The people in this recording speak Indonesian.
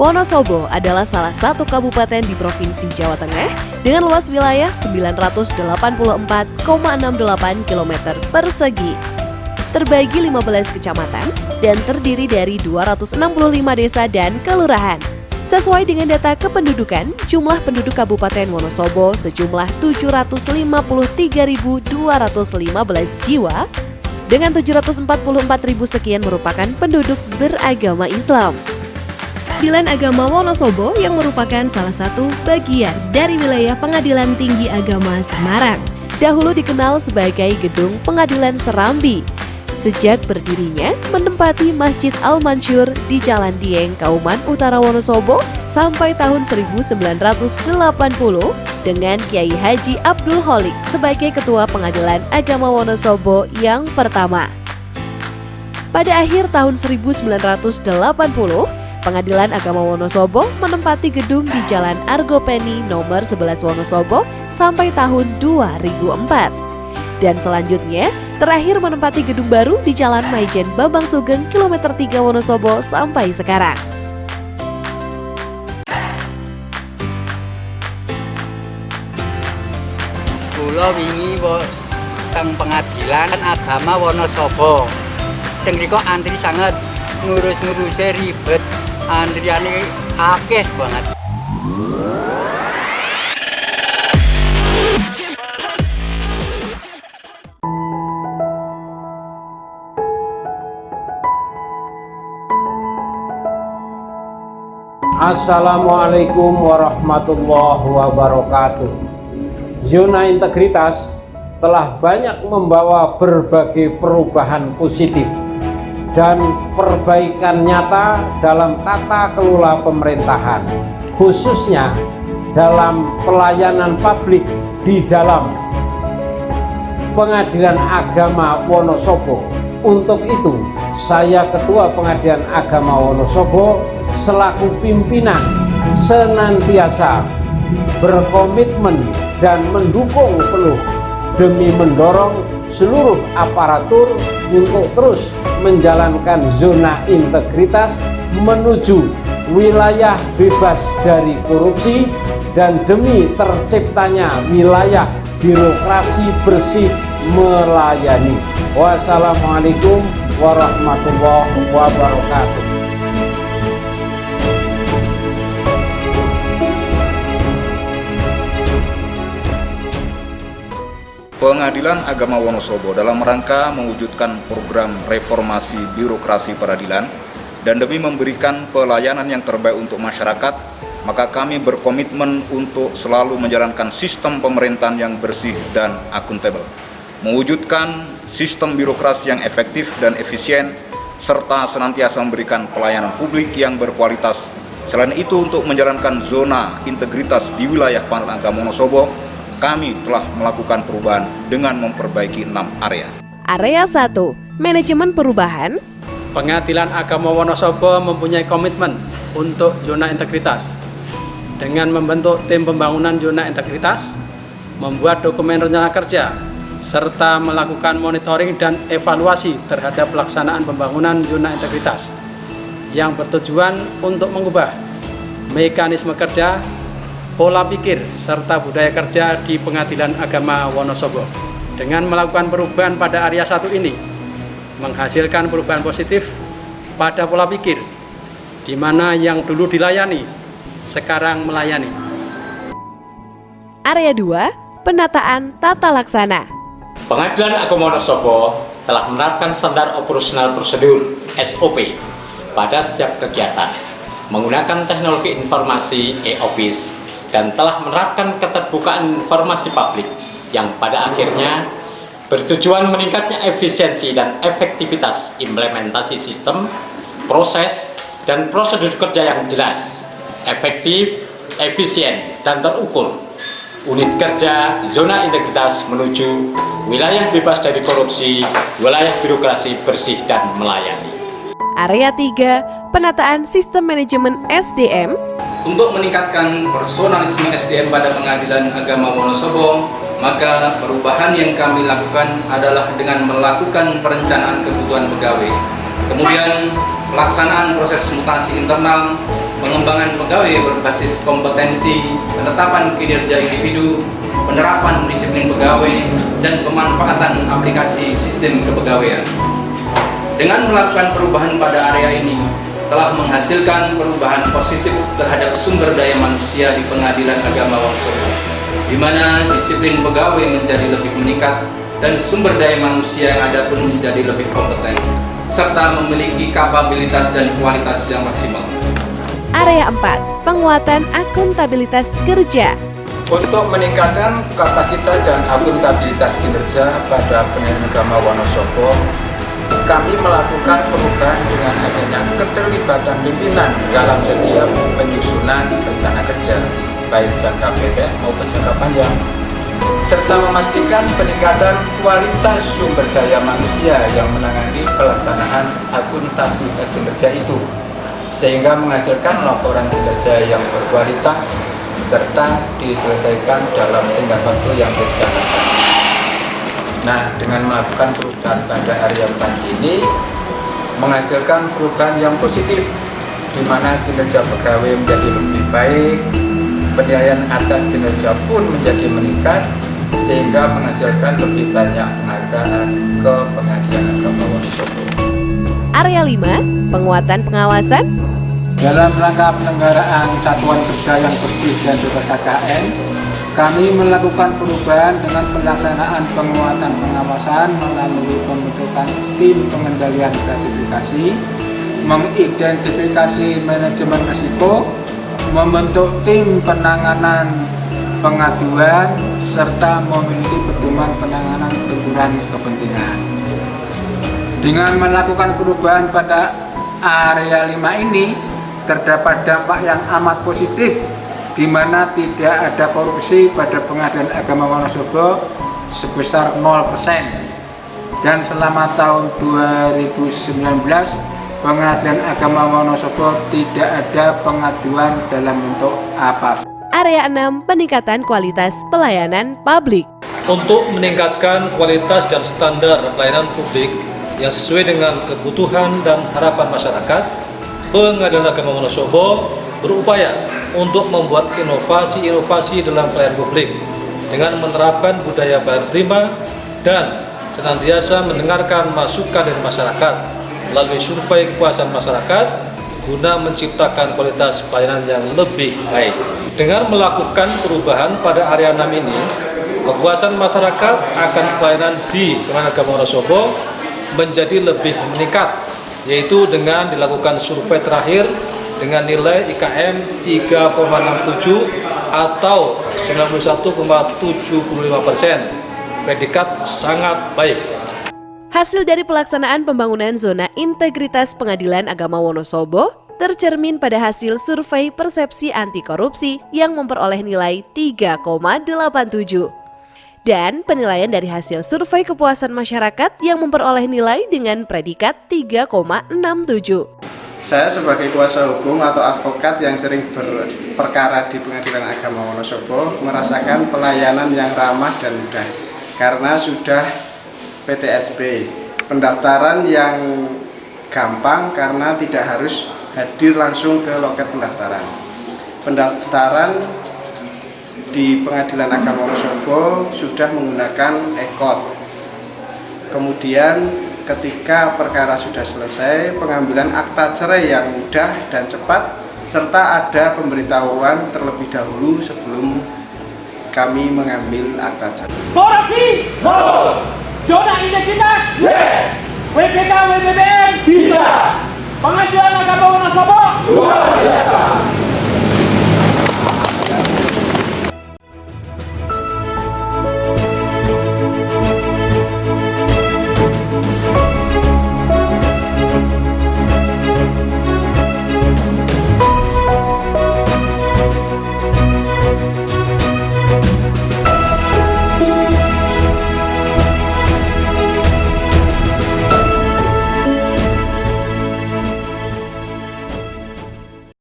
Wonosobo adalah salah satu kabupaten di Provinsi Jawa Tengah dengan luas wilayah 984,68 km persegi. Terbagi 15 kecamatan dan terdiri dari 265 desa dan kelurahan. Sesuai dengan data kependudukan, jumlah penduduk Kabupaten Wonosobo sejumlah 753.215 jiwa dengan 744.000 sekian merupakan penduduk beragama Islam. Pengadilan Agama Wonosobo yang merupakan salah satu bagian dari wilayah Pengadilan Tinggi Agama Semarang. Dahulu dikenal sebagai Gedung Pengadilan Serambi. Sejak berdirinya menempati Masjid Al-Mansur di Jalan Dieng, Kauman Utara Wonosobo sampai tahun 1980 dengan Kiai Haji Abdul Holik sebagai Ketua Pengadilan Agama Wonosobo yang pertama. Pada akhir tahun 1980, Pengadilan Agama Wonosobo menempati gedung di Jalan Argopeni nomor 11 Wonosobo sampai tahun 2004. Dan selanjutnya, terakhir menempati gedung baru di Jalan Maijen Bambang Sugeng kilometer 3 Wonosobo sampai sekarang. Kula wingi teng Pengadilan Agama Wonosobo. Teng mriko antri sangat ngurus-ngurusnya ribet. Antriane akeh banget. Assalamualaikum warahmatullahi wabarakatuh. Zona integritas telah banyak membawa berbagai perubahan positif dan perbaikan nyata dalam tata kelola pemerintahan, khususnya dalam pelayanan publik di dalam Pengadilan Agama Wonosobo. Untuk itu, saya Ketua Pengadilan Agama Wonosobo selaku pimpinan senantiasa berkomitmen dan mendukung penuh demi mendorong seluruh aparatur untuk terus menjalankan zona integritas menuju wilayah bebas dari korupsi dan demi terciptanya wilayah birokrasi bersih melayani. Wassalamualaikum warahmatullahi wabarakatuh. Pengadilan Agama Wonosobo dalam rangka mewujudkan program reformasi birokrasi peradilan dan demi memberikan pelayanan yang terbaik untuk masyarakat, maka kami berkomitmen untuk selalu menjalankan sistem pemerintahan yang bersih dan akuntabel, mewujudkan sistem birokrasi yang efektif dan efisien, serta senantiasa memberikan pelayanan publik yang berkualitas. Selain itu, untuk menjalankan zona integritas di wilayah Pengadilan Agama Wonosobo, kami telah melakukan perubahan dengan memperbaiki 6 area. Area 1, Manajemen Perubahan. Pengadilan Agama Wonosobo mempunyai komitmen untuk zona integritas dengan membentuk tim pembangunan zona integritas, membuat dokumen rencana kerja, serta melakukan monitoring dan evaluasi terhadap pelaksanaan pembangunan zona integritas yang bertujuan untuk mengubah mekanisme kerja, pola pikir, serta budaya kerja di Pengadilan Agama Wonosobo. Dengan melakukan perubahan pada area 1 ini, menghasilkan perubahan positif pada pola pikir, di mana yang dulu dilayani, sekarang melayani. Area 2, Penataan Tata Laksana. Pengadilan Agama Wonosobo telah menerapkan standar operasional prosedur (SOP) pada setiap kegiatan, menggunakan teknologi informasi e-office, dan telah menerapkan keterbukaan informasi publik yang pada akhirnya bertujuan meningkatnya efisiensi dan efektivitas implementasi sistem, proses, dan prosedur kerja yang jelas, efektif, efisien, dan terukur. Unit kerja zona integritas menuju wilayah bebas dari korupsi, wilayah birokrasi bersih dan melayani. Area 3, Penataan Sistem Manajemen SDM. Untuk meningkatkan personalisme SDM pada Pengadilan Agama Wonosobo, maka perubahan yang kami lakukan adalah dengan melakukan perencanaan kebutuhan pegawai, kemudian pelaksanaan proses mutasi internal, pengembangan pegawai berbasis kompetensi, penetapan kinerja individu, penerapan disiplin pegawai, dan pemanfaatan aplikasi sistem kepegawaian. Dengan melakukan perubahan pada area ini, telah menghasilkan perubahan positif terhadap sumber daya manusia di Pengadilan Agama Wonosobo, di mana disiplin pegawai menjadi lebih meningkat dan sumber daya manusia yang ada pun menjadi lebih kompeten, serta memiliki kapabilitas dan kualitas yang maksimal. Area 4, penguatan akuntabilitas kerja. Untuk meningkatkan kapasitas dan akuntabilitas kinerja pada Pengadilan Agama Wonosobo, kami melakukan perubahan dengan adanya keterlibatan pimpinan dalam setiap penyusunan rencana kerja, baik jangka pendek maupun jangka panjang, serta memastikan peningkatan kualitas sumber daya manusia yang menangani pelaksanaan akuntabilitas kinerja itu, sehingga menghasilkan laporan kinerja yang berkualitas serta diselesaikan dalam tenggat waktu yang direncanakan. Nah, dengan melakukan perubahan pada area 4 ini menghasilkan perubahan yang positif, di mana kinerja pegawai menjadi lebih baik, penilaian atas kinerja pun menjadi meningkat, sehingga menghasilkan lebih banyak penghargaan ke Pengadilan Agama Wonosobo. Area 5, penguatan pengawasan. Dalam rangka penyelenggaraan satuan kerja yang bersih dan bebas KKN, kami melakukan perubahan dengan pelaksanaan penguatan pengawasan melalui pembentukan tim pengendalian gratifikasi, mengidentifikasi manajemen risiko, membentuk tim penanganan pengaduan, serta memiliki pedoman penanganan benturan kepentingan. Dengan melakukan perubahan pada area 5 ini, terdapat dampak yang amat positif, di mana tidak ada korupsi pada Pengadilan Agama Wonosobo sebesar 0%. Dan selama tahun 2019, Pengadilan Agama Wonosobo tidak ada pengaduan dalam bentuk apapun. Area 6, peningkatan kualitas pelayanan publik. Untuk meningkatkan kualitas dan standar pelayanan publik yang sesuai dengan kebutuhan dan harapan masyarakat, Pengadilan Agama Wonosobo berupaya untuk membuat inovasi-inovasi dalam pelayanan publik dengan menerapkan budaya pelayanan prima dan senantiasa mendengarkan masukan dari masyarakat melalui survei kepuasan masyarakat guna menciptakan kualitas pelayanan yang lebih baik. Dengan melakukan perubahan pada area 6 ini, kepuasan masyarakat akan pelayanan di Pengadilan Agama Wonosobo menjadi lebih meningkat, yaitu dengan dilakukan survei terakhir dengan nilai IKM 3,67 atau 91,75%, predikat sangat baik. Hasil dari pelaksanaan pembangunan zona integritas Pengadilan Agama Wonosobo tercermin pada hasil survei persepsi anti korupsi yang memperoleh nilai 3,87. Dan penilaian dari hasil survei kepuasan masyarakat yang memperoleh nilai dengan predikat 3,67. Saya sebagai kuasa hukum atau advokat yang sering berperkara di Pengadilan Agama Wonosobo merasakan pelayanan yang ramah dan mudah karena sudah PTSP, pendaftaran yang gampang karena tidak harus hadir langsung ke loket pendaftaran. Pendaftaran di Pengadilan Agama Wonosobo sudah menggunakan e-code. Kemudian ketika perkara sudah selesai, pengambilan akta cerai yang mudah dan cepat, serta ada pemberitahuan terlebih dahulu sebelum kami mengambil akta cerai. Korupsi, no. Zona integritas, yes. WPK, WPBN, bisa. Pengadilan Agama Wonosobo, luar biasa.